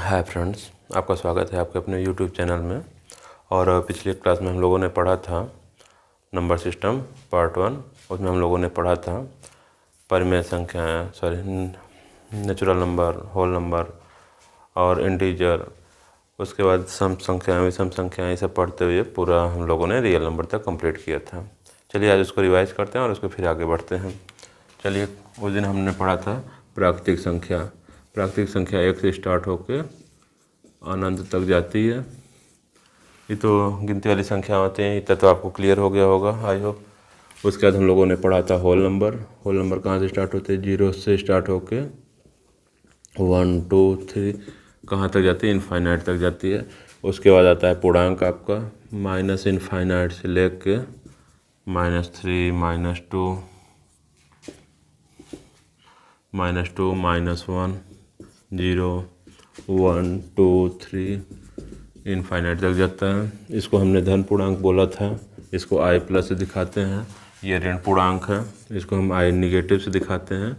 Hi friends, आपका स्वागत है आपके अपने यूट्यूब चैनल में। और पिछली क्लास में हम लोगों ने पढ़ा था नंबर सिस्टम पार्ट 1। उसमें हम लोगों ने पढ़ा था परिमेय संख्याएं, नेचुरल नंबर, होल नंबर और इंटीजर। उसके बाद सम संख्याएं, विषम संख्याएं, ये सब पढ़ते हुए पूरा हम लोगों ने रियल नंबर तक कंप्लीट किया था। चलिए आज उसको रिवाइज करते हैं और उसको फिर आगे बढ़ते हैं। चलिए, उस दिन हमने पढ़ा था प्राकृतिक संख्या। प्राकृतिक संख्या 1 से स्टार्ट होकर अनंत तक जाती है। ये तो गिनती वाली संख्या होती हैं। इतना तो आपको क्लियर हो गया होगा, आई होप। उसके बाद हम लोगों ने पढ़ा था होल नंबर। होल नंबर कहाँ से स्टार्ट होते हैं? 0 से स्टार्ट होके 1 2 3 कहाँ तक जाती है? इनफाइनाइट तक जाती है। उसके बाद आता है पूर्णांक आपका माइनस इनफाइनाइट से लेके -3 -2 -1 0 1 2 3 इनफाइनाइट तक जाता है। इसको हमने धन पूर्णांक बोला था। इसको i प्लस से दिखाते हैं। ये ऋण पूर्णांक है, इसको हम i निगेटिव से दिखाते हैं।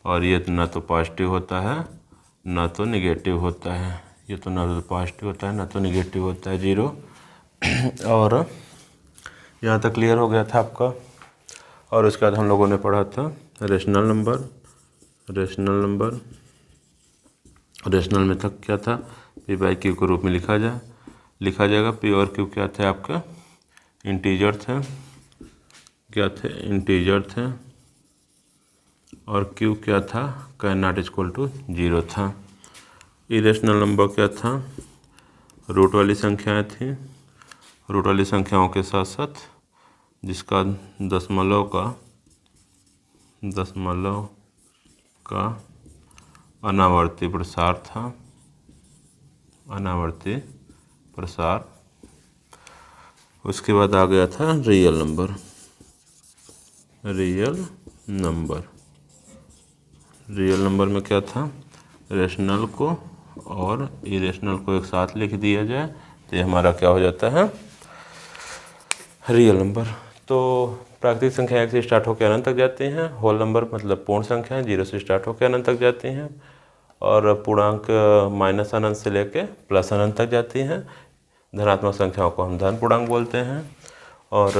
और ये ना तो पॉजिटिव होता है ना तो निगेटिव होता है। ये तो ना तो पॉजिटिव होता है ना तो निगेटिव होता है, 0। और यहाँ तक क्लियर हो गया था आपका। और उसके बाद हम लोगों ने पढ़ा था रेशनल नंबर। रेशनल में तक क्या था? पी बाई क्यू के रूप में लिखा जाएगा। पी और क्यू क्या थे आपके? इंटीजर थे। क्या थे? इंटीजर थे। और क्यू क्या था? कैन नॉट इक्वल टू 0 था। इरेशनल नंबर क्या था? रूट वाली संख्याएं थी। रूट वाली संख्याओं के साथ साथ जिसका दशमलव का अनावर्ती प्रसार था। अनावर्ती प्रसार। उसके बाद आ गया था रियल नंबर। रियल नंबर में क्या था? रेशनल को और इरेशनल को एक साथ लिख दिया जाए तो ये हमारा क्या हो जाता है? Real number. तो प्राकृतिक संख्या 1 से स्टार्ट होकर अनंत तक जाती हैं। होल नंबर मतलब पूर्ण संख्याएं 0 से स्टार्ट होकर अनंत तक जाती हैं। और पूर्णांक माइनस अनंत से लेके प्लस अनंत तक जाती हैं। धनात्मक संख्याओं को हम धन पूर्णांक बोलते हैं और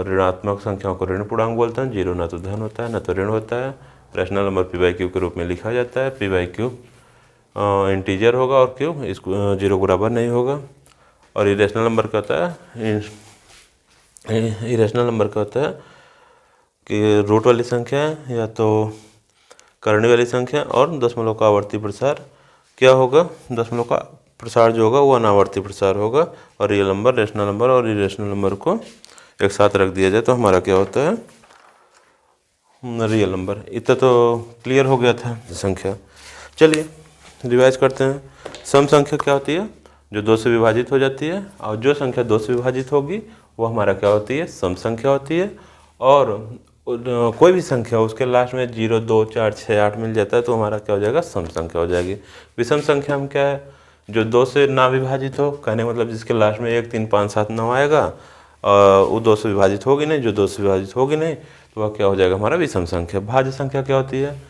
ऋणात्मक संख्याओं को ऋण पूर्णांक बोलते हैं। 0 ना तो धन होता है ना तो ऋण होता है। Rational number P by Q के रूप में लिखा जाता है। पी बाई क्यू इंटीजर होगा और क्यू इसको 0 के बराबर नहीं होगा। और इरेशनल नंबर क्या होता है? इरेशनल नंबर क्या होता है कि रूट वाली संख्या या तो करने वाली संख्या और दशमलव का आवर्ती प्रसार क्या होगा? दशमलव का प्रसार जो होगा वो अनावर्ती प्रसार होगा। और रियल नंबर, रेशनल नंबर और इरेशनल नंबर को एक साथ रख दिया जाए तो हमारा क्या होता है? Real number. इतना तो क्लियर हो गया था संख्या। चलिए रिवाइज करते हैं। सम संख्या क्या होती है? जो 2 से विभाजित हो जाती है। और जो संख्या 2 से विभाजित होगी वो हमारा क्या होती है? सम संख्या होती है। और कोई भी संख्या उसके लास्ट में 0 2 4 6 8 मिल जाता है तो हमारा क्या हो जाएगा? सम संख्या हो जाएगी। विषम संख्या हम क्या है? जो 2 से ना विभाजित हो, कहने का मतलब जिसके लास्ट में 1 3 5 7 9 आएगा वो 2 से विभाजित होगी नहीं। जो 2 से विभाजित होगी नहीं तो वह क्या हो जाएगा? हमारा विषम संख्या। भाज्य संख्या क्या होती है?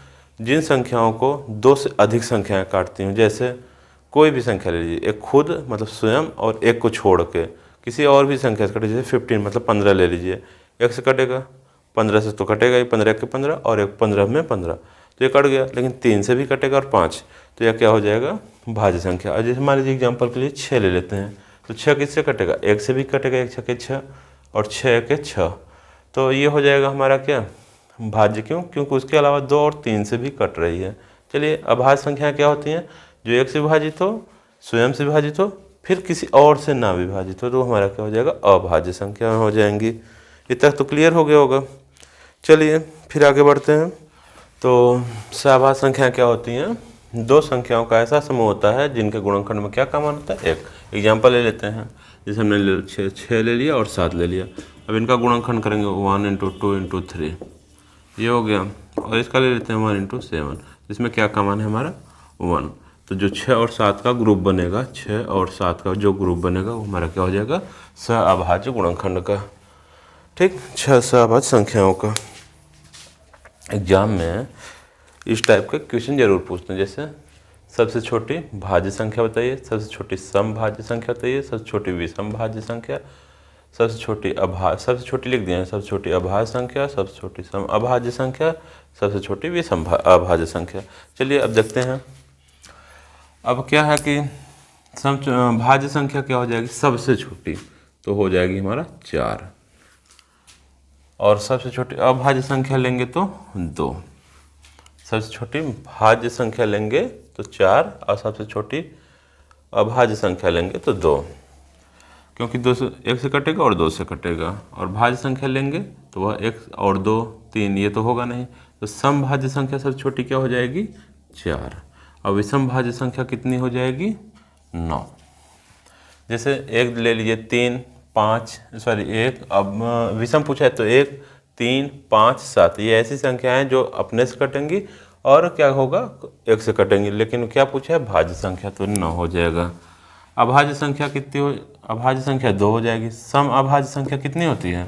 जिन संख्याओं को 2 से अधिक संख्याएं काटती हूँ। जैसे कोई भी संख्या ले लीजिए, एक खुद मतलब स्वयं और एक को छोड़ के किसी और भी संख्या से कटे। जैसे 15 मतलब 15 ले लीजिए, 1 से कटेगा, 15 से तो कटेगा ही, 15 के 15 और 1 15 में 15 तो ये कट गया। लेकिन 3 से भी कटेगा और 5 तो यह क्या हो जाएगा? भाज्य संख्या। और जैसे मान लीजिए एग्जाम्पल के लिए 6 ले लेते हैं तो 6 किससे कटेगा? 1 से भी कटेगा, 1 6 के 6 और 6 के 6 तो ये हो जाएगा हमारा क्या? भाज्य। क्यों? क्योंकि उसके अलावा 2 और 3 से भी कट रही है। चलिए, अभाज्य संख्या क्या होती हैं? जो 1 से विभाजित हो, स्वयं से विभाजित हो, फिर किसी और से ना विभाजित हो तो हमारा क्या हो जाएगा? अभाज्य संख्या हो जाएंगी। इतना तो क्लियर हो गया होगा। चलिए फिर आगे बढ़ते हैं। तो सहभाज्य संख्या क्या होती हैं? 2 संख्याओं का ऐसा समूह होता है जिनके गुणनखंड में क्या का मान होता है? 1। एग्जाम्पल ले लेते हैं। जैसे हमने 6 ले लिया और 7 ले लिया। अब इनका गुणनखंड करेंगे 1 × 2 × 3, ये हो गया। और इसका ले लेते हैं 1 × 7, जिसमें क्या का मान है हमारा? 1। तो जो 6 और 7 का ग्रुप बनेगा, 6 और 7 का जो ग्रुप बनेगा वो हमारा क्या हो जाएगा? सहअभाज्य गुणनखंड का। ठीक, 6 सहअभाज्य संख्याओं का। एग्जाम में इस टाइप के क्वेश्चन जरूर पूछते हैं। जैसे सबसे छोटी भाज्य संख्या बताइए, सबसे छोटी सम भाज्य संख्या बताइए, सबसे छोटी विषम भाज्य संख्या, सबसे छोटी लिख दिए हैं, सबसे छोटी अभाज्य संख्या, सबसे छोटी सम अभाज्य संख्या, सबसे छोटी विषम अभाज्य संख्या। चलिए अब देखते हैं। अब क्या है कि भाज्य संख्या क्या हो जाएगी, सबसे छोटी तो हो जाएगी हमारा 4, और सबसे छोटी अभाज्य संख्या लेंगे तो 2। सबसे छोटी भाज्य संख्या लेंगे तो 4 और सबसे छोटी अभाज्य संख्या लेंगे तो 2, क्योंकि 2 से 1 से कटेगा और 2 से कटेगा। और भाज्य संख्या लेंगे तो वह 1 और 2 3, ये तो होगा नहीं। तो सम भाज्य संख्या सबसे छोटी क्या हो जाएगी, 4, और विषम भाज्य संख्या कितनी हो जाएगी, 9। जैसे एक ले लीजिए 3 5 1, अब विषम पूछा है तो 1 3 5 7, ये ऐसी संख्याएं जो अपने से कटेंगी और क्या होगा, 1 से कटेंगी। लेकिन क्या पूछा है, भाज्य संख्या, तो 9 हो जाएगा। अभाज्य संख्या कितनी हो, अभाज्य संख्या 2 हो जाएगी। सम अभाज्य संख्या कितनी होती है,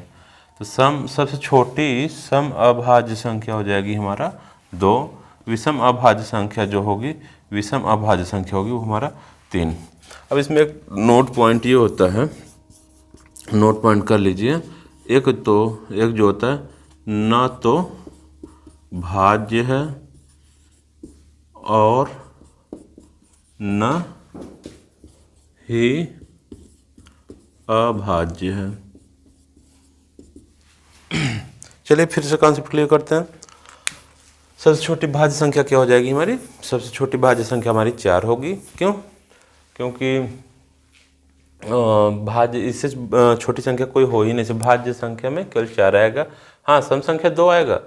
तो सबसे छोटी सम अभाज्य संख्या हो जाएगी हमारा 2। विषम अभाज्य संख्या जो होगी, विषम अभाज्य संख्या होगी वो हमारा 3। अब इसमें एक नोट पॉइंट ये होता है, नोट पॉइंट कर लीजिए। एक जो होता है, न तो भाज्य है और न ही अभाज्य है। चलिए फिर से कॉन्सेप्ट क्लियर करते हैं। सबसे छोटी भाज्य संख्या क्या हो जाएगी हमारी, सबसे छोटी भाज्य संख्या हमारी 4 होगी। क्यों, क्योंकि भाज्य इससे छोटी संख्या कोई हो ही नहीं, भाज्य संख्या में केवल 4 आएगा। हाँ, सम संख्या 2 आएगा,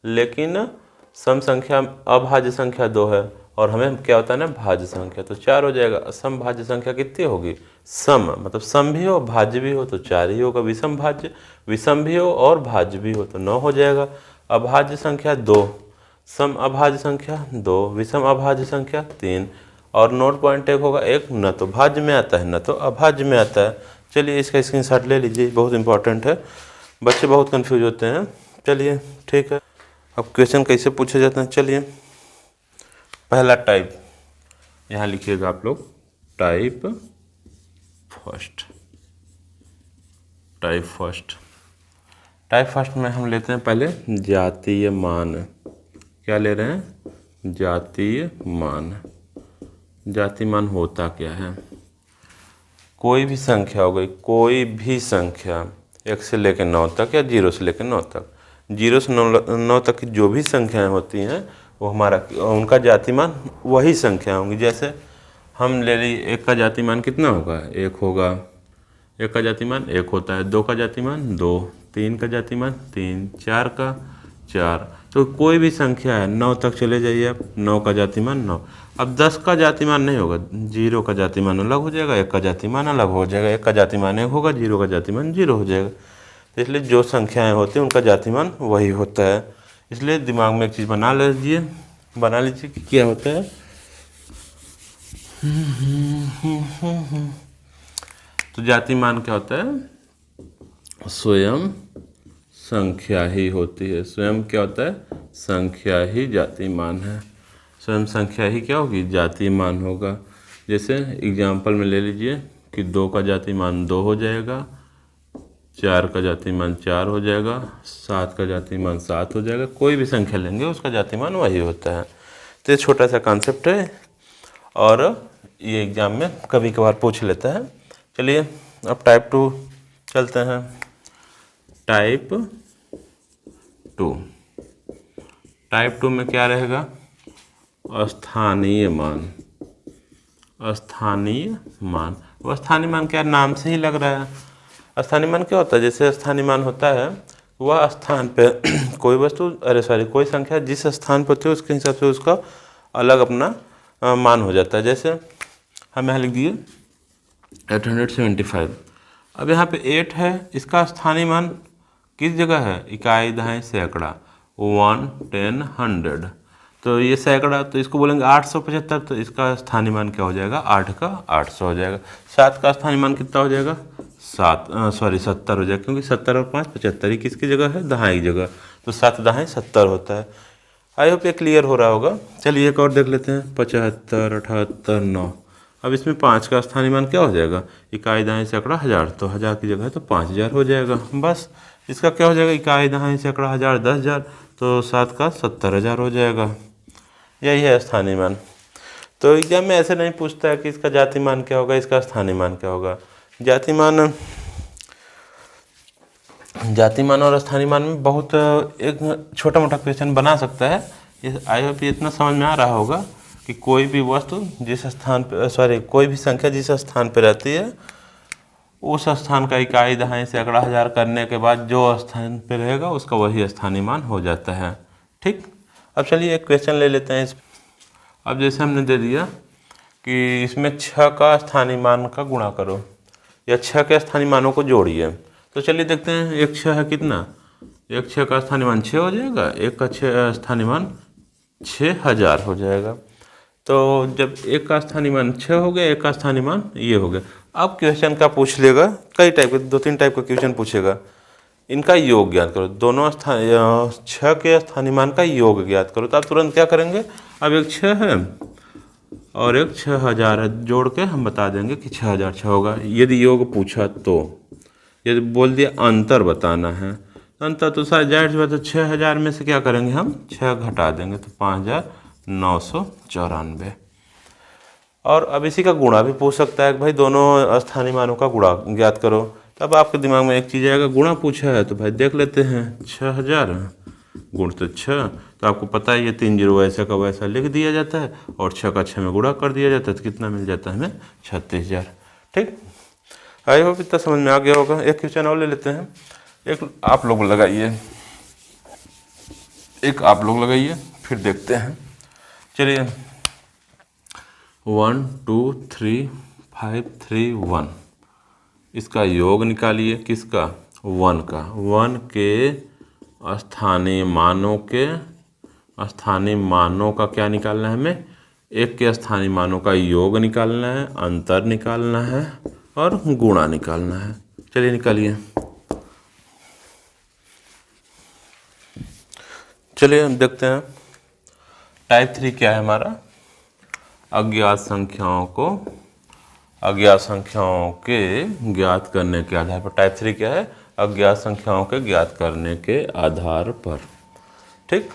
लेकिन सम संख्या अभाज्य संख्या 2 है और हमें क्या होता है ना, भाज्य संख्या, तो 4 हो जाएगा। सम भाज्य संख्या कितनी होगी, सम मतलब सम भी हो भाज्य भी हो तो 4 ही होगा। विषम भी हो और भाज्य भी हो तो 9 हो जाएगा। अभाज्य संख्या 2, सम अभाज्य संख्या 2, विषम अभाज्य संख्या 3। और नोट पॉइंट एक होगा, एक न तो भाज्य में आता है न तो अभाज्य में आता है। चलिए इसका स्क्रीनशॉट ले लीजिए, बहुत इंपॉर्टेंट है, बच्चे बहुत कंफ्यूज होते हैं। चलिए ठीक है, अब क्वेश्चन कैसे पूछे जाते हैं। चलिए पहला टाइप यहाँ लिखिएगा आप लोग, टाइप फर्स्ट में हम लेते हैं पहले जातीय मान। क्या ले रहे हैं, जातीय मान। जातीय मान होता क्या है, कोई भी संख्या हो गई, कोई भी संख्या 1 से लेकर 9 तक या 0 से लेकर 9 तक, 0 से 9 तक की जो भी संख्याएं होती हैं वो उनका जातीय मान वही संख्या होंगी। जैसे हम ले ली 1 का जातीय मान कितना होगा, 1 होगा। 1 का जातीय मान 1 होता है। 2 का जातीय मान 2, 3 का जातीय मान 3, 4 का 4। तो कोई भी संख्या है 9 तक चले जाइए आप, 9 का जातीय मान 9। अब 10 का जातीय मान नहीं होगा, 0 का जातीय मान अलग हो जाएगा, 1 का जातीय मान अलग हो जाएगा। 1 का जातीय मान 1 होगा, 0 का जातीय मान 0 हो जाएगा। तो इसलिए जो संख्याएं होती हैं उनका जातीय मान वही होता है। इसलिए दिमाग में एक चीज़ बना लीजिए कि क्या होता है, तो जातीय मान क्या होता है, स्वयं संख्या ही होती है। स्वयं क्या होता है, संख्या ही जातीय मान है। स्वयं संख्या ही क्या होगी, जातीय मान होगा। जैसे एग्जाम्पल में ले लीजिए कि 2 का जातीय मान 2 हो जाएगा, 4 का जातीय मान 4 हो जाएगा, 7 का जातीय मान 7 हो जाएगा। कोई भी संख्या लेंगे उसका जातीय मान वही होता है। तो ये छोटा सा कॉन्सेप्ट है और ये एग्जाम में कभी कभार पूछ लेता है। चलिए अब टाइप 2 चलते हैं। टाइप 2 में क्या रहेगा, स्थानीय मान। स्थानीय मान क्या नाम से ही लग रहा है। स्थानीय मान क्या होता है, जैसे स्थानीय मान होता है वह स्थान पे कोई संख्या जिस स्थान पर होती है उसके हिसाब से उसका अलग अपना मान हो जाता है। जैसे हम यहाँ लिख दिए 875। अब यहाँ पे 8 है, इसका स्थानीय मान किस जगह है, इकाई, दहाई, सैकड़ा, 1, 10, 100। तो ये सैकड़ा, तो इसको बोलेंगे 875। तो इसका स्थानीय मान क्या हो जाएगा, 8 का 800 हो जाएगा। 7 का स्थानीय मान कितना हो जाएगा, 70 हो जाएगा, क्योंकि 70 और 5 75 ही किसकी जगह है, दहाई की जगह। तो 7 दहाई 70 होता है। आई होप ये क्लियर हो रहा होगा। चलिए एक और देख लेते हैं, 75, 78, 9। अब इसमें 5 का स्थानीय मान क्या हो जाएगा, इकाई दहाई सैकड़ा हज़ार, तो 1000 की जगह तो 5000 हो जाएगा। बस इसका क्या हो जाएगा, इकाई दहाई सैकड़ा हज़ार 10,000, तो 7 का 70,000 हो जाएगा। यही है स्थानीय मान। तो एग्जाम में ऐसे नहीं पूछता है कि इसका जाति मान क्या होगा, इसका स्थानीय मान क्या होगा। जाति मान और स्थानीय मान में बहुत एक छोटा मोटा क्वेश्चन बना सकता है। इस आई होप इतना समझ में आ रहा होगा कि कोई भी वस्तु जिस स्थान पर कोई भी संख्या जिस स्थान पर रहती है उस स्थान का इकाई दहाई सैकड़ा हज़ार करने के बाद जो स्थान पर रहेगा उसका वही स्थानीय मान हो जाता है। ठीक, अब चलिए एक क्वेश्चन ले लेते हैं। अब जैसे हमने दे दिया कि इसमें 6 का स्थानीय मान का गुणा करो या 6 के स्थानीय मानों को जोड़िए। तो चलिए देखते हैं, एक 6 है कितना, एक 6 का स्थानीय मान 6 हो जाएगा, एक का 6 स्थानीय मान 6000 हो जाएगा। तो जब एक का स्थानीय मान 6 हो गया, एक का स्थानीय मान ये हो गया। अब क्वेश्चन का पूछ लेगा, कई टाइप के 2-3 टाइप का क्वेश्चन पूछेगा, इनका योग ज्ञात करो, दोनों 6 के स्थानीय मान का योग ज्ञात करो। तो आप तुरंत क्या करेंगे, अब एक 6 है और एक 6000 है, जोड़ के हम बता देंगे कि 6006 होगा। यदि योग पूछा तो, यदि बोल दिया अंतर बताना है, अंतर तो सारे जाहिर सी बात है 6000 में से क्या करेंगे हम 6 घटा देंगे तो 5994। और अब इसी का गुणा भी पूछ सकता है कि भाई दोनों स्थानीय मानों का गुणा ज्ञात करो। तब आपके दिमाग में एक चीज़ आएगा, गुणा पूछा है तो भाई देख लेते हैं, 6000 गुण तो 6, तो आपको पता है ये 3 जीरो ऐसा का वैसा लिख दिया जाता है और 6 का 6 में गुणा कर दिया जाता है तो कितना मिल जाता है हमें 36,000। ठीक, आई होप इतना समझ में आ गया होगा। एक क्वेश्चन और ले लेते हैं, एक आप लोग लगाइए, फिर देखते हैं। चलिए 1 2 3 5 3 1, इसका योग निकालिए, किसका 1 का, 1 के स्थानीय मानों का क्या निकालना है हमें, एक के स्थानीय मानों का योग निकालना है, अंतर निकालना है और गुणा निकालना है। चलिए निकालिए। चलिए हम देखते हैं टाइप 3 क्या है हमारा, अज्ञात संख्याओं के ज्ञात करने के आधार पर। टाइप 3 क्या है, अज्ञात संख्याओं के ज्ञात करने के आधार पर। ठीक,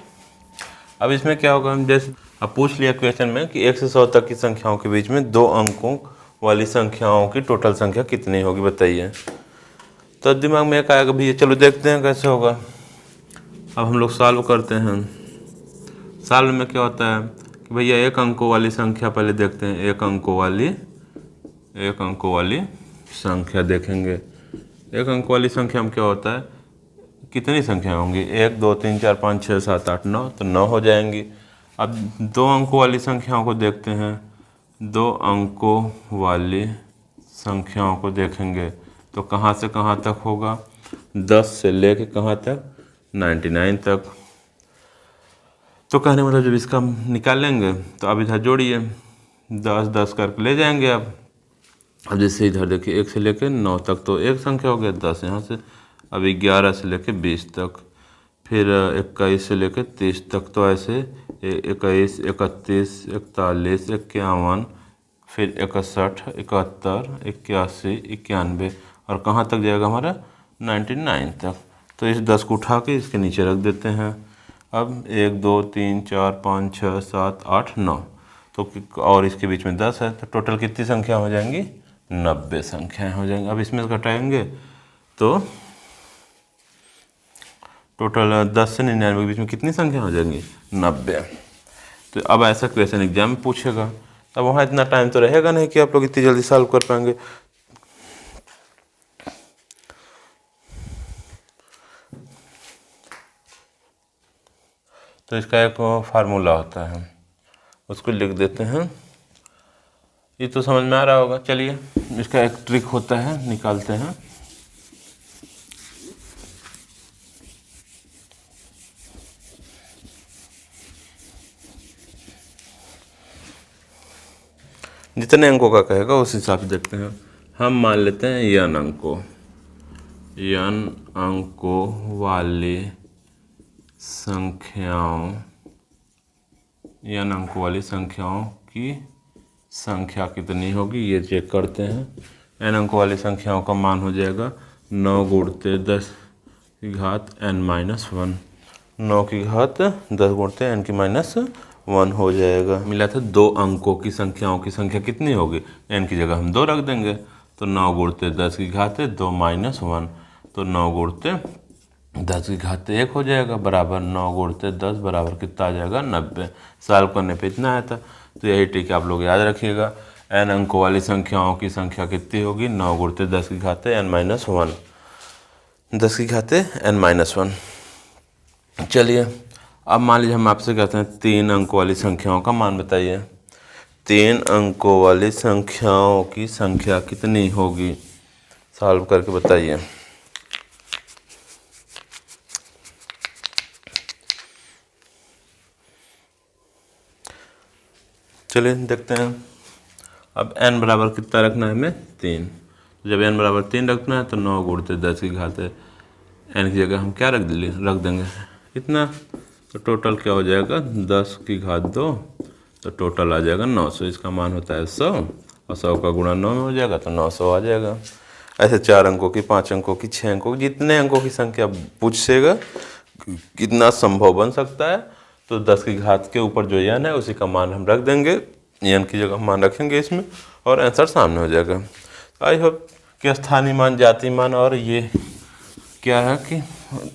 अब इसमें क्या होगा, हम जैसे अब पूछ लिया क्वेश्चन में कि 1 से 100 तक की संख्याओं के बीच में 2 अंकों वाली संख्याओं की टोटल संख्या कितनी होगी बताइए। तो दिमाग में एक आएगा भैया, चलो देखते हैं कैसे होगा। अब हम लोग सॉल्व करते हैं। सॉल्व में क्या होता है कि भैया 1 अंकों वाली संख्या पहले देखते हैं, 1 अंकों वाली संख्या देखेंगे। 1 अंक वाली संख्या में क्या होता है, कितनी संख्या होंगी, 1 2 3 4 5 6 7 8 9, तो 9 हो जाएंगी। अब 2 अंकों वाली संख्याओं को देखते हैं, 2 अंकों वाली संख्याओं को देखेंगे तो कहाँ से कहाँ तक होगा, 10 से लेके कहाँ तक 99 तक। तो कहने मतलब जब इसका निकाल लेंगे तो अब इधर जोड़िए, 10 10 करके ले जाएंगे। अब जैसे इधर देखिए 1 से लेके 9 तक तो एक संख्या हो गया, 10 यहाँ से, अब 11 से लेके 20 तक, फिर 21 से लेके 30 तक, तो ऐसे 21 31 41 51, फिर 61 71 81 91 और कहाँ तक जाएगा हमारा 99 तक। तो इस 10 को उठा के इसके नीचे रख देते हैं। अब 1 2 3 4 5 6 7 8 9, तो और इसके बीच में 10 है, तो टोटल कितनी संख्या हो जाएंगी, 90 संख्याएं हो जाएंगी। अब इसमें घटाएंगे तो टोटल 10 से 99 के बीच में कितनी संख्या हो जाएंगी, 90। तो अब ऐसा क्वेश्चन एग्जाम में पूछेगा, तब वहाँ इतना टाइम तो रहेगा नहीं कि आप लोग इतनी जल्दी सॉल्व कर पाएंगे। तो इसका एक फार्मूला होता है, उसको लिख देते हैं। ये तो समझ में आ रहा होगा। चलिए इसका एक ट्रिक होता है, निकालते हैं। जितने अंकों का कहेगा उस हिसाब से देखते हैं। हम मान लेते हैं n अंकों वाली संख्याओं n अंकों वाली संख्याओं की संख्या कितनी होगी, ये चेक करते हैं। n अंकों वाली संख्याओं का मान हो जाएगा 9 गुणते 10 की घात n-1। 9 की घात 10 गुणते n की -1 हो जाएगा। मिला था 2 अंकों की संख्याओं की संख्या कितनी होगी, n की जगह हम 2 रख देंगे, तो 9 गुणते 10 की घात 2 -1, तो 9 गुणते 10 की घात 1 हो जाएगा, बराबर 9 गुणते 10 बराबर कितना आ जाएगा 90। सॉल्व करने पे इतना आया था, तो यही ट्रिक आप लोग याद रखिएगा। n अंकों वाली संख्याओं की संख्या कितनी होगी, 9 गुणते 10 की घात n-1, 10 की घात n-1। चलिए अब मान लीजिए हम आपसे कहते हैं 3 अंकों वाली संख्याओं का मान बताइए। 3 अंकों वाली संख्याओं की संख्या कितनी होगी, सॉल्व करके बताइए। चलिए देखते हैं। अब n बराबर कितना रखना है हमें, 3। तो जब n बराबर 3 रखना है तो 9 गुणते 10 की घात n की जगह हम क्या रख देंगे इतना, तो टोटल क्या हो जाएगा 10 की घात 2, तो टोटल आ जाएगा 900। इसका मान होता है 100, और 100 का गुणा 9 में हो जाएगा तो 900 आ जाएगा। ऐसे 4 अंकों की, 5 अंकों की, 6 अंकों की, जितने अंकों की संख्या पूछेगा कितना संभव बन सकता है, तो 10 की घात के ऊपर जो n है उसी का मान हम रख देंगे, n की जगह मान रखेंगे इसमें, और आंसर सामने हो जाएगा। आई होप कि स्थानीय मान, जातीय मान और ये क्या है कि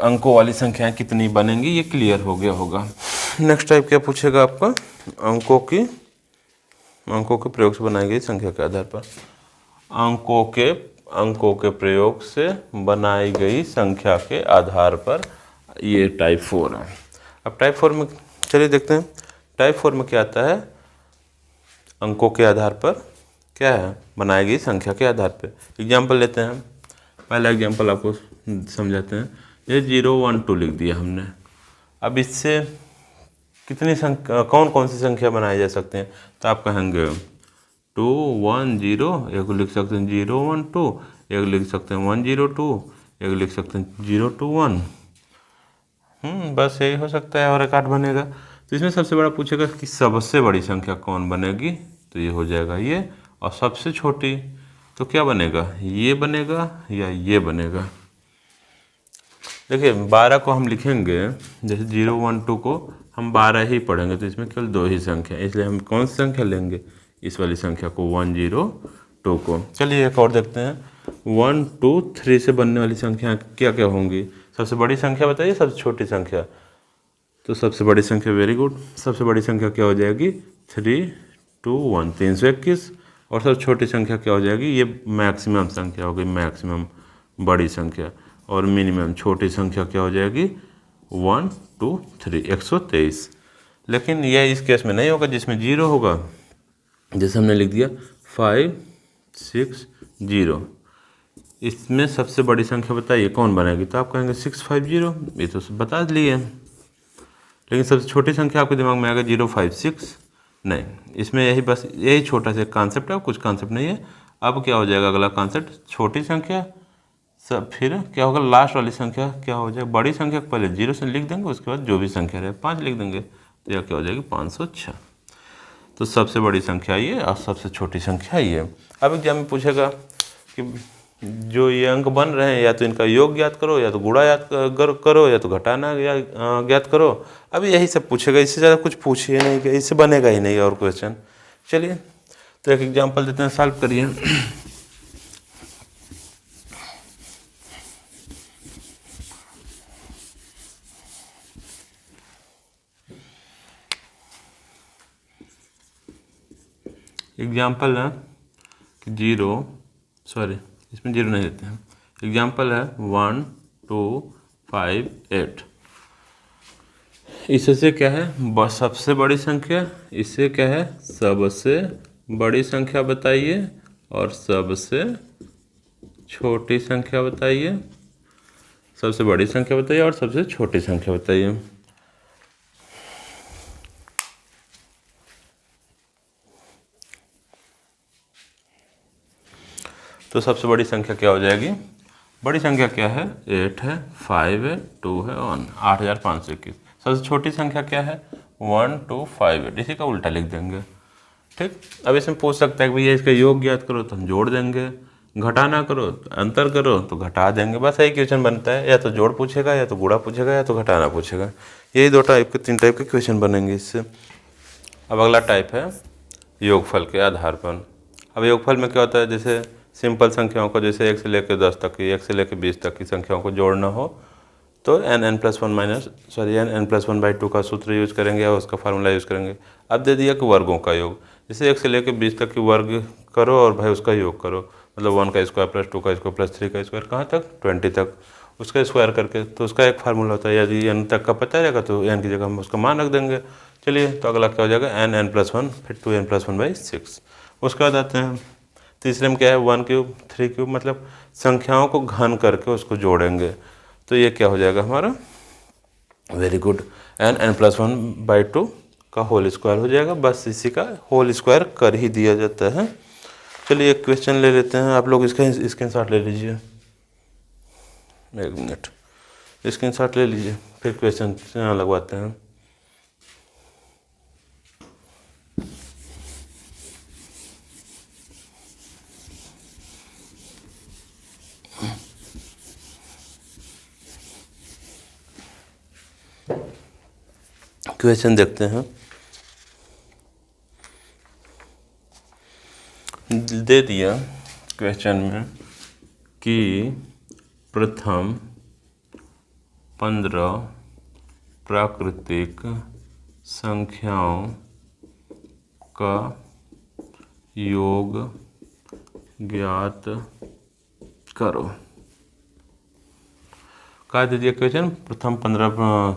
अंकों वाली संख्याएं कितनी बनेंगी ये क्लियर हो गया होगा। नेक्स्ट टाइप क्या पूछेगा आपका, अंकों के प्रयोग से बनाई गई संख्या के आधार पर। अंकों के प्रयोग से बनाई गई संख्या के आधार पर, ये टाइप 4 है। अब टाइप 4 में चलिए देखते हैं। टाइप 4 में क्या आता है, अंकों के आधार पर क्या है, बनाई गई संख्या के आधार पर। एग्जाम्पल लेते हैं। पहला एग्जाम्पल आपको समझाते हैं। ये 0, 1, 2 लिख दिया हमने। अब इससे कितनी संख्या, कौन सी संख्या बनाई जा सकते हैं, तो आप कहेंगे 2, 1, 0, एक लिख सकते हैं 0, 1, 2, एक लिख सकते हैं 1, 0, 2, एक लिख सकते हैं 0, 2, 1। बस यही हो सकता है, और एक 8 बनेगा। तो इसमें सबसे बड़ा पूछेगा कि सबसे बड़ी संख्या कौन बनेगी, तो ये हो जाएगा ये, और सबसे छोटी तो क्या बनेगा, ये बनेगा या ये बनेगा। देखिए 12 को हम लिखेंगे, जैसे 0, 1, 2 को हम 12 ही पढ़ेंगे, तो इसमें केवल 2 ही संख्या, इसलिए हम कौन सी संख्या लेंगे, इस वाली संख्या को, 1, 0, 2 को। चलिए एक और देखते हैं। 1, 2, 3 से बनने वाली संख्या क्या क्या होंगी, सबसे बड़ी संख्या बताइए, सबसे छोटी संख्या। तो सबसे बड़ी संख्या, वेरी गुड, सबसे बड़ी संख्या क्या हो जाएगी 3, 2, 1, 321। और सबसे छोटी संख्या क्या हो जाएगी, ये मैक्सिमम संख्या हो गई, मैक्सिमम बड़ी संख्या। और मिनिमम छोटी संख्या क्या हो जाएगी 1, 2, 3, 123। लेकिन यह इस केस में नहीं होगा जिसमें 0 होगा। जैसे हमने लिख दिया 5, 6, 0। इसमें सबसे बड़ी संख्या बताइए कौन बनेगी, तो आप कहेंगे 650, ये तो बता लिए। लेकिन सबसे छोटी संख्या आपके दिमाग में आएगा 056। नहीं, इसमें यही बस यही छोटा सा कॉन्सेप्ट है, कुछ कॉन्सेप्ट नहीं है। अब क्या हो जाएगा अगला कॉन्सेप्ट, छोटी संख्या सब, फिर क्या होगा लास्ट वाली संख्या क्या हो जाएगा, बड़ी संख्या को पहले 0 से लिख देंगे, उसके बाद जो भी संख्या रहे 5 लिख देंगे, तो यह क्या हो जाएगी 506। तो सबसे बड़ी संख्या ये और सबसे छोटी संख्या ये। अब एग्जाम में पूछेगा कि जो ये अंक बन रहे हैं, या तो इनका योग ज्ञात करो, या तो गुणा याद करो, या तो घटाना ज्ञात करो। अब यही सब पूछेगा, इससे ज़्यादा कुछ पूछिए नहीं, कि इससे बनेगा ही नहीं और क्वेश्चन। चलिए तो एक एग्जाम्पल देते हैं, सॉल्व करिए। एग्जाम्पल है कि 0, सॉरी इसमें 0 नहीं देते हैं। एग्जाम्पल है 1, 2, 5, 8। इससे क्या है सबसे बड़ी संख्या, इससे क्या है सबसे बड़ी संख्या बताइए, और सबसे छोटी संख्या बताइए। सबसे बड़ी संख्या बताइए और सबसे छोटी संख्या बताइए। तो सबसे बड़ी संख्या क्या हो जाएगी, बड़ी संख्या क्या है 8 है, 5 है, 2 है, 1, 8521। सबसे छोटी संख्या क्या है 1258, इसी का उल्टा लिख देंगे। ठीक, अब इसमें पूछ सकता है कि भैया इसका योग ज्ञात करो, तो हम जोड़ देंगे, घटाना करो, अंतर करो तो घटा देंगे। बस यही क्वेश्चन बनता है, या तो जोड़ पूछेगा, या तो गुणा पूछेगा, या तो घटाना पूछेगा। यही दो टाइप के, तीन टाइप के क्वेश्चन बनेंगे इससे। अब अगला टाइप है योगफल के आधार पर। अब योगफल में क्या होता है, जैसे सिंपल संख्याओं को, जैसे 1 से लेकर 10 तक की, 1 से लेकर 20 तक की संख्याओं को जोड़ना हो तो n+1/2 का सूत्र यूज करेंगे या उसका फार्मूला यूज़ करेंगे। अब दे दिया कि वर्गों का योग, जैसे 1 से लेकर 20 तक की वर्ग करो और भाई उसका योग करो, मतलब 1 का स्क्वायर प्लस 2 का स्क्वायर प्लस 3 का स्क्वायर, कहाँ तक 20 तक, उसका स्क्वायर करके। तो उसका एक फार्मूला होता है, यदि n तक का पता रहेगा तो n की जगह हम उसका मान रख देंगे। चलिए, तो अगला क्या हो जाएगा, n+1, फिर 2n+1/6। उसके बाद आते हैं तीसरे में, क्या है 1 क्यूब 3 क्यूब, मतलब संख्याओं को घन करके उसको जोड़ेंगे। तो ये क्या हो जाएगा हमारा, वेरी गुड, n+1/2 का होल स्क्वायर हो जाएगा। बस इसी का होल स्क्वायर कर ही दिया जाता है। चलिए एक क्वेश्चन ले लेते हैं, आप लोग इसका स्क्रीनशॉट ले लीजिए, 1 मिनट स्क्रीनशॉट ले लीजिए, फिर क्वेश्चन लगवाते हैं। क्वेश्चन देखते हैं। दे दिया क्वेश्चन में कि प्रथम 15 प्राकृतिक संख्याओं का योग ज्ञात करो। क्या दे दिया क्वेश्चन, प्रथम 15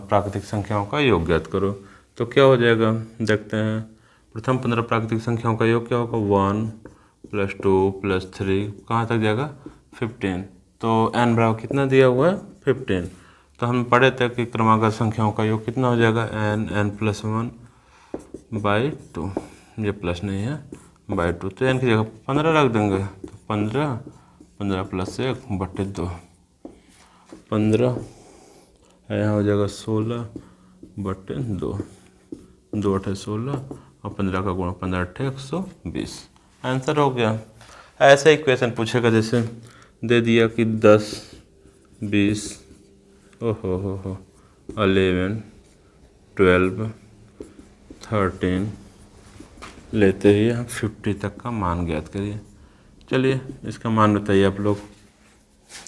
प्राकृतिक संख्याओं का योग ज्ञात करो। तो क्या हो जाएगा, देखते हैं। प्रथम 15 प्राकृतिक संख्याओं का योग क्या होगा, 1 + 2 + 3, कहाँ तक जाएगा 15। तो n बराबर कितना दिया हुआ है 15। तो हम पढ़े थे कि क्रमागत संख्याओं का योग कितना हो जाएगा, n+1/2, ये प्लस नहीं है, /2। तो n की जगह 15 रख देंगे, तो 15 + 1/2, 15, यहाँ हो जाएगा 16/2, 2 × 8 = 16 और 15 का गुणा 15 × 8 = 120। आंसर हो गया। ऐसे ही क्वेश्चन पूछेगा, जैसे दे दिया कि 10 20 11 12 13 लेते ही हम 50 तक का मान ज्ञात करिए। चलिए इसका मान बताइए आप लोग।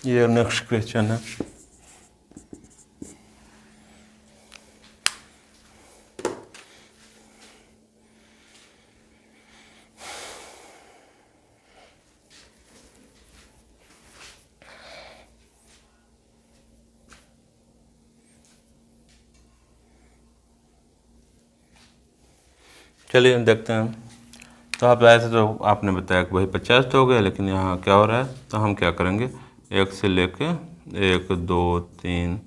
ये नेक्स्ट क्वेश्चन है। चलिए देखते हैं। तो आप ऐसे तो आपने बताया कि भाई 50 तो हो गया, लेकिन यहाँ क्या हो रहा है, तो हम क्या करेंगे, 1 से लेके 1 2 3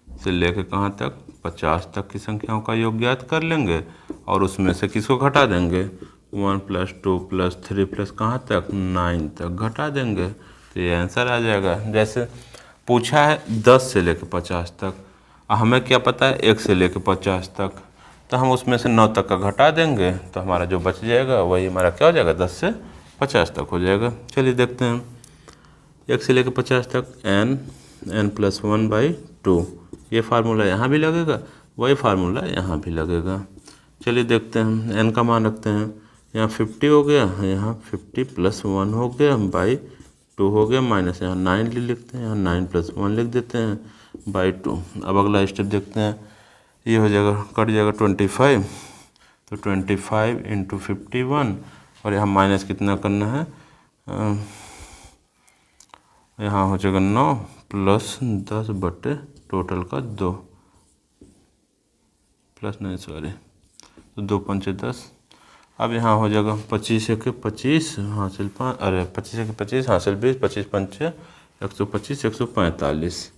से लेके कहाँ तक 50 तक की संख्याओं का योग ज्ञात कर लेंगे और उसमें से किसको घटा देंगे, 1 + 2 + 3 प्लस कहाँ तक 9 तक घटा देंगे। तो ये आंसर आ जाएगा। जैसे पूछा है 10 से लेके 50 तक, हमें क्या पता है 1 से लेके 50 तक, तो हम उसमें से 9 तक का घटा देंगे, तो हमारा जो बच जाएगा वही हमारा क्या हो जाएगा, 10 से 50 तक हो जाएगा। चलिए देखते हैं। 1 से लेकर 50 तक n+1/2, ये फार्मूला यहाँ भी लगेगा, वही फार्मूला यहाँ भी लगेगा। चलिए देखते हैं। n का मान रखते हैं, यहाँ 50 हो गया, यहाँ 50 + 1 हो गया, /2 हो गया, माइनस यहाँ 9 लिखते हैं, यहाँ 9 + 1 लिख देते हैं, /2। अब अगला स्टेप देखते हैं। ये हो जाएगा, कट जाएगा 25, तो 25 × 51, और यहाँ माइनस कितना करना है, यहाँ हो जाएगा 9 + 10 बटे टोटल का 2, प्लस नहीं सॉरी, तो 2 × 5 = 10। अब यहाँ हो जाएगा 25 × 25 हासिल 5, अरे 25 × 25 हासिल 20, 25 × 5 = 125,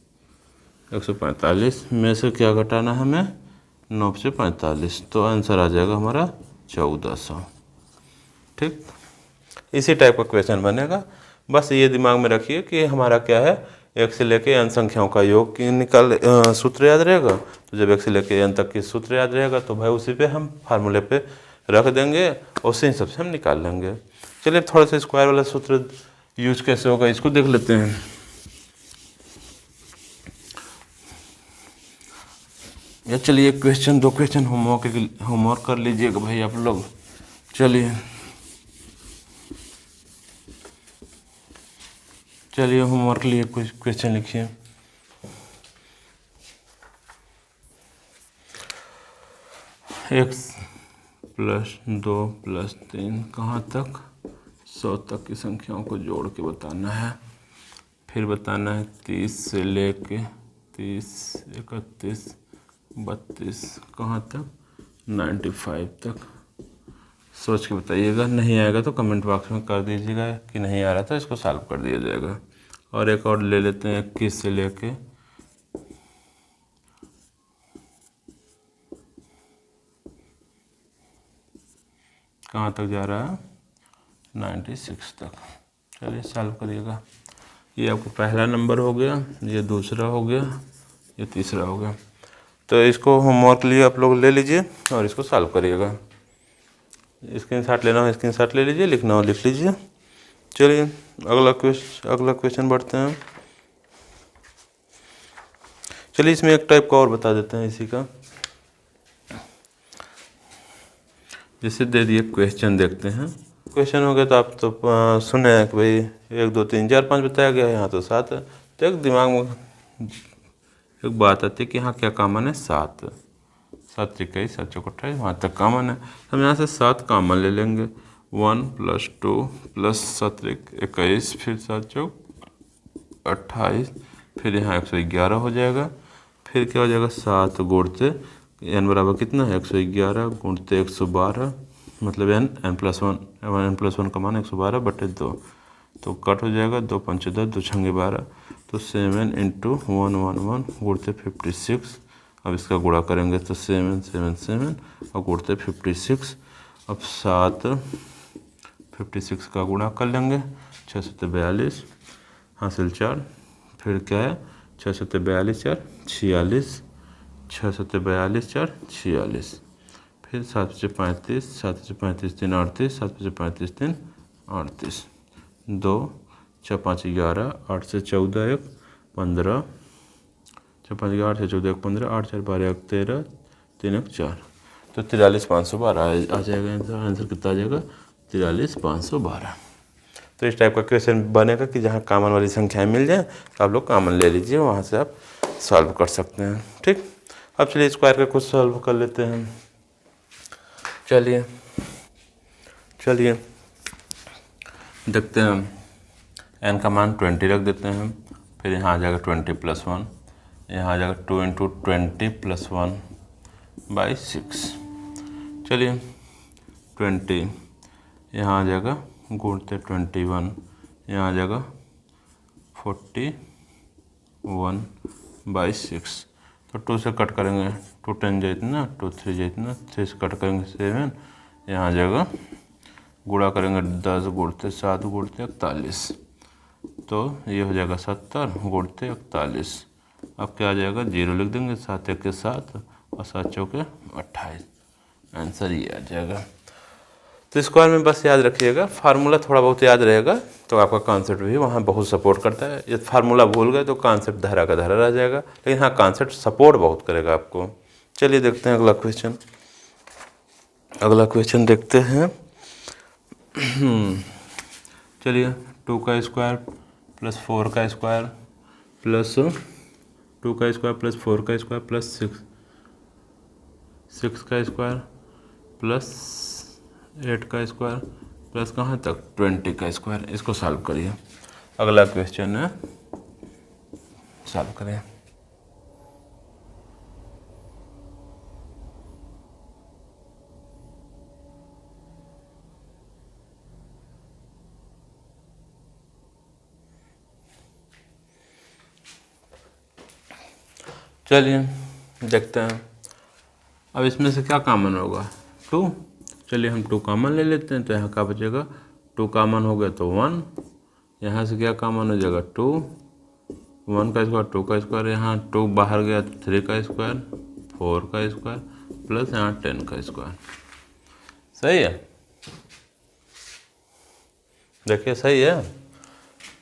145 में से क्या घटाना है हमें, 9 से 45, तो आंसर आ जाएगा हमारा 1400। ठीक, इसी टाइप का क्वेश्चन बनेगा। बस ये दिमाग में रखिए कि हमारा क्या है, एक से लेके n संख्याओं का योग की सूत्र याद रहेगा। तो जब एक से लेके n तक की सूत्र याद रहेगा तो भाई उसी पे हम फार्मूले पे रख देंगे, उसी हिसाब से हम निकाल लेंगे। चलिए थोड़ा सा स्क्वायर वाला सूत्र यूज कैसे होगा इसको देख लेते हैं। या चलिए क्वेश्चन 2 क्वेश्चन होमवर्क कर लीजिएगा भाई आप लोग। चलिए होमवर्क लिए कुछ क्वेश्चन लिखिए। x + 2 + 3 कहाँ तक 100 तक की संख्याओं को जोड़ के बताना है। फिर बताना है 30 से लेके 30, 31, 32 कहाँ तक 95 तक। सोच के बताइएगा, नहीं आएगा तो कमेंट बॉक्स में कर दीजिएगा कि नहीं आ रहा था, इसको सॉल्व कर दिया जाएगा। और एक और ले लेते हैं 21 से लेके कहाँ तक जा रहा है 96 तक। चलिए सॉल्व करिएगा। ये आपको पहला नंबर हो गया, ये दूसरा हो गया, ये तीसरा हो गया। तो इसको होमवर्क लिए आप लोग ले लीजिए और इसको सॉल्व करिएगा। स्क्रीनशॉट लेना हो स्क्रीनशॉट ले लीजिए, लिखना हो लिख लीजिए। चलिए अगला क्वेश्चन बढ़ते हैं। चलिए इसमें एक टाइप का और बता देते हैं इसी का। जैसे दे दिए क्वेश्चन, देखते हैं क्वेश्चन हो गया तो आप तो सुने हैं कि भाई 1 2 3 4 5 बताया गया है, यहाँ तो 7 है। तो एक दिमाग में एक बात आती है कि यहाँ क्या कॉमन है 7, 7 × 21 7 × 28 वहाँ तक कॉमन है। हम यहाँ से 7 कॉमन ले लेंगे। 1 + 2 + 7 × 21 फिर 7 × 28 फिर यहाँ 111 हो जाएगा। फिर क्या हो जाएगा 7 गुणते n बराबर कितना है 111 गुणते 112 मतलब n+1 का मान 112/2। तो कट हो जाएगा 2 × 5 = 10 2 × 6 = 12। तो 7 × 111 गुणते 56। अब इसका गुणा करेंगे तो 7 7 7 और गुणते 56। अब 7 56 का गुणा कर लेंगे 6 7 42 हासिल 4। फिर क्या है 6 7 42 4 46 6 7 42 4 46। फिर 7 × 35 7 × 35 3 38 7 × 35 3 38 2 6 5 11 8 से 14 1 15 6 5 8 से 14 1 15 8 4 12 1 13 3 1 4। तो 43 512 आ जाएगा आंसर कितना आ जाएगा 43 512। तो इस टाइप का क्वेश्चन बनेगा कि जहाँ कॉमन वाली संख्याएं मिल जाए तो आप लोग कॉमन ले लीजिए, वहाँ से आप सॉल्व कर सकते हैं। ठीक, अब चलिए स्क्वायर का कुछ सॉल्व कर लेते हैं। चलिए देखते हैं। n का मान 20 रख देते हैं। फिर यहाँ आ जाएगा 20 + 1, यहाँ आ जाएगा 2 × 20 + 1/6। चलिए 20 यहाँ आ जाएगा गुणते 21, यहाँ आ जाएगा 41/6। तो 2 से कट करेंगे 2 10 जाए इतना 2 3 जाए इतना 3 से कट करेंगे 7, यहाँ आ जाएगा गुणा करेंगे 10 गुणते 7 गुणते 41। तो ये हो जाएगा 70 गुणते 41। अब क्या आ जाएगा 0 लिख देंगे 7 1 7 और 7 4 28। आंसर ये आ जाएगा। तो स्क्वायर में बस याद रखिएगा फार्मूला थोड़ा बहुत याद रहेगा तो आपका कॉन्सेप्ट भी वहाँ बहुत सपोर्ट करता है। यदि फार्मूला भूल गए तो कॉन्सेप्ट धरा का धरा रह जाएगा, लेकिन हाँ कॉन्सेप्ट सपोर्ट बहुत करेगा आपको। चलिए देखते हैं अगला क्वेश्चन देखते हैं। चलिए 2 का स्क्वायर + 4 का स्क्वायर + 2 का स्क्वायर + 4 का स्क्वायर + 6 का स्क्वायर + 8 का स्क्वायर प्लस कहाँ तक 20 का स्क्वायर। इसको सॉल्व करिए। अगला क्वेश्चन है, सॉल्व करें। चलिए देखते हैं। अब इसमें से क्या कॉमन होगा 2। चलिए हम 2 कॉमन ले लेते हैं। तो यहाँ क्या बचेगा 2 कॉमन हो गया तो 1, यहाँ से क्या कॉमन हो जाएगा 2, 1 का स्क्वायर 2 का स्क्वायर, यहाँ 2 बाहर गया 3 का स्क्वायर 4 का स्क्वायर प्लस यहाँ 10 का स्क्वायर। सही है, देखिए सही है।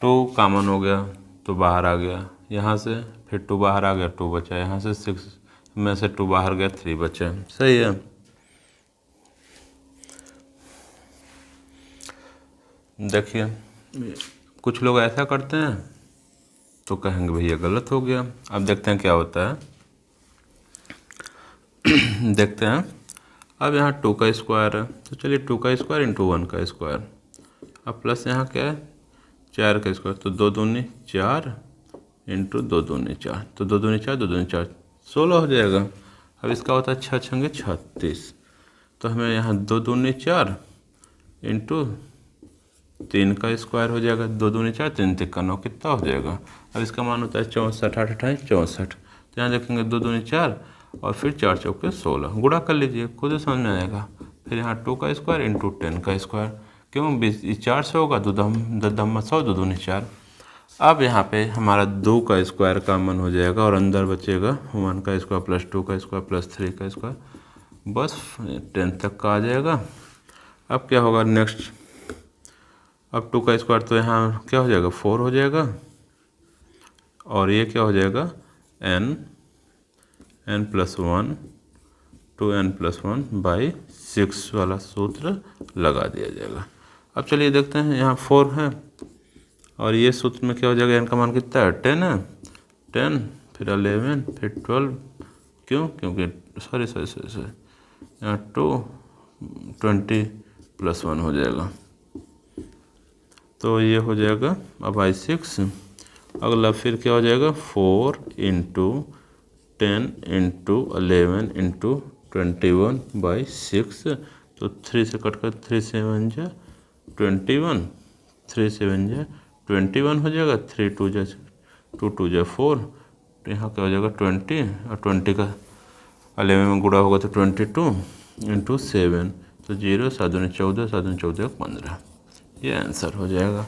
2 कॉमन हो गया तो बाहर आ गया यहाँ से, फिर 2 बाहर आ गया 2 बचा, यहाँ से 6 में से 2 बाहर गया 3 बचे। सही है। देखिए कुछ लोग ऐसा करते हैं तो कहेंगे भैया गलत हो गया। अब देखते हैं क्या होता है। देखते हैं। अब यहाँ 2 का स्क्वायर है तो चलिए 2 का स्क्वायर इंटू 1 का स्क्वायर, अब प्लस यहाँ क्या है 4 का स्क्वायर, तो 2 दूनी 4 इंटू 2 दूनी 4, तो 2 दूनी 4 2 दूनी 4 16 हो जाएगा। अब इसका होता है 6 छंगे 36, तो हमें यहाँ 2 दूनी 4 इंटू 3 का स्क्वायर हो जाएगा, 2 दूनी 4 3 तिक्का 9 कितना हो जाएगा। अब इसका मान होता है 64 8 28 64, तो यहाँ देखेंगे 2 दूनी 4 और फिर 4 चौके 16, गुणा कर लीजिए खुद ही समझ में आएगा। फिर यहाँ 2 का स्क्वायर इंटू 10 का स्क्वायर, क्यों 4 से होगा 2 दम 100 2 दूनी 4। अब यहाँ पे हमारा 2 का स्क्वायर कॉमन हो जाएगा और अंदर बचेगा 1 का स्क्वायर प्लस 2 का स्क्वायर प्लस 3 का स्क्वायर, बस 10 तक का आ जाएगा। अब क्या होगा नेक्स्ट, अब 2 का स्क्वायर तो यहाँ क्या हो जाएगा 4 हो जाएगा, और ये क्या हो जाएगा n plus 1 2n plus 1 by 6 वाला सूत्र लगा दिया जाएगा। अब चलिए देखते हैं, यहाँ 4 है और ये सूत्र में क्या हो जाएगा, n का मान कितना है 10 है, 10 फिर 11 फिर 12, क्यों क्योंकि सॉरी यहाँ 20 प्लस 1 हो जाएगा, तो ये हो जाएगा अब बाई 6। अगला फिर क्या हो जाएगा 4 इंटू 10 इंटू 11 इंटू 21 बाई 6, तो 3 से कट कर 3 7 जा 21, 3 7 जा 21 हो जाएगा, 3 2 जा 2 2 जा 4, तो यहाँ क्या हो जाएगा 20, और 20 का 11 में गुणा होगा तो 22 इंटू 7, तो 0 7 दूनी 14 7 दूनी 14 15, ये आंसर हो जाएगा।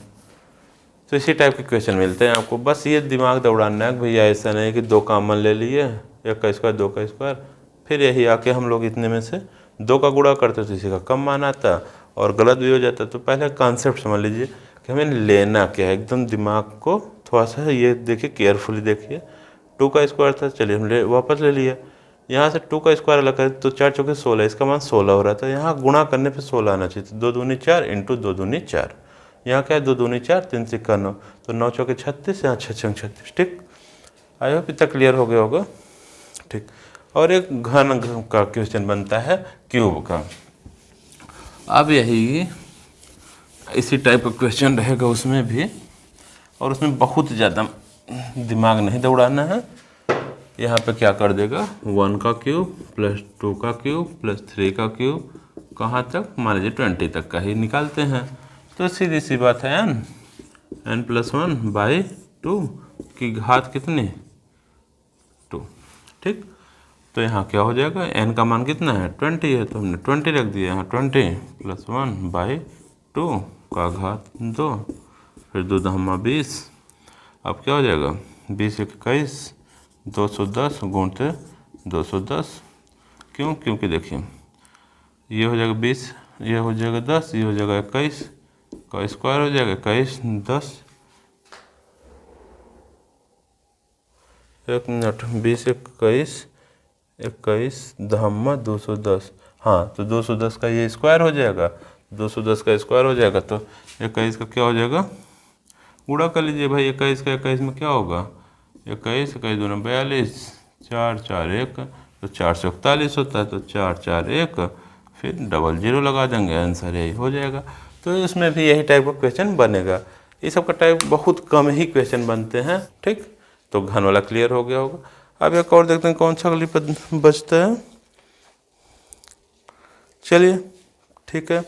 तो इसी टाइप के क्वेश्चन मिलते हैं आपको, बस ये दिमाग दौड़ाना है भैया, ऐसा नहीं कि 2 कॉमन ले लिए 1 का स्क्वायर 2 का स्क्वायर, फिर यही आके हम लोग इतने में से 2 का गुणा करते तो इसी का कम मान आता और गलत भी हो जाता। तो पहले कॉन्सेप्ट समझ लीजिए कि हमें लेना क्या है, एकदम दिमाग को थोड़ा सा ये देखिए केयरफुली देखिए। 2 का स्क्वायर था, चलिए हम वापस ले लिए, यहाँ से 2 का स्क्वायर अलग करें तो 4 चौके 16, इसका मान 16 हो रहा था, यहाँ गुणा करने पे 16 आना चाहिए, तो 2 दूनी 4 इंटू 2 दूनी 4, यहाँ क्या है 2 दूनी 4 3 तिक्का 9, तो 9 चौके 36, यहाँ 6 छंग 36। ठीक, आई होप इतना क्लियर हो गया होगा। ठीक, और एक घन का क्वेश्चन बनता है क्यूब का। अब यही इसी टाइप का क्वेश्चन रहेगा उसमें भी, और उसमें बहुत ज़्यादा दिमाग नहीं दौड़ाना है। यहाँ पे क्या कर देगा 1 का क्यूब प्लस 2 का क्यूब प्लस 3 का क्यूब, कहाँ तक मान लीजिए 20 तक का ही निकालते हैं, तो सीधी सी बात है n प्लस 1 बाई 2 की घात कितनी 2। ठीक, तो यहाँ क्या हो जाएगा n का मान कितना है 20 है, तो हमने 20 रख दिया, यहाँ 20 प्लस 1 बाई 2 का घात 2, फिर 2 दहमा 20, अब क्या हो जाएगा 20 21 210 गुणते 210, क्यों क्योंकि देखिए ये हो जाएगा 20, ये हो जाएगा 10, ये हो जाएगा 21 का स्क्वायर हो जाएगा 21 10, 1 मिनट 20 21 21 दहमा 210, हाँ तो 210 का ये स्क्वायर हो जाएगा, 210 का स्क्वायर हो जाएगा, तो 21 का क्या हो जाएगा गुणा कर लीजिए भाई, 21 का 21 में क्या होगा 21 21 दूना 42 4 4 1, तो 441 होता है, तो 4 4 1 फिर डबल 0 लगा देंगे, आंसर यही हो जाएगा। तो इसमें भी यही टाइप का क्वेश्चन बनेगा, ये सब का टाइप बहुत कम ही क्वेश्चन बनते हैं। ठीक, तो घन वाला क्लियर हो गया होगा। अब एक और देखते हैं कौन सा अगली पद बचता है। चलिए ठीक है।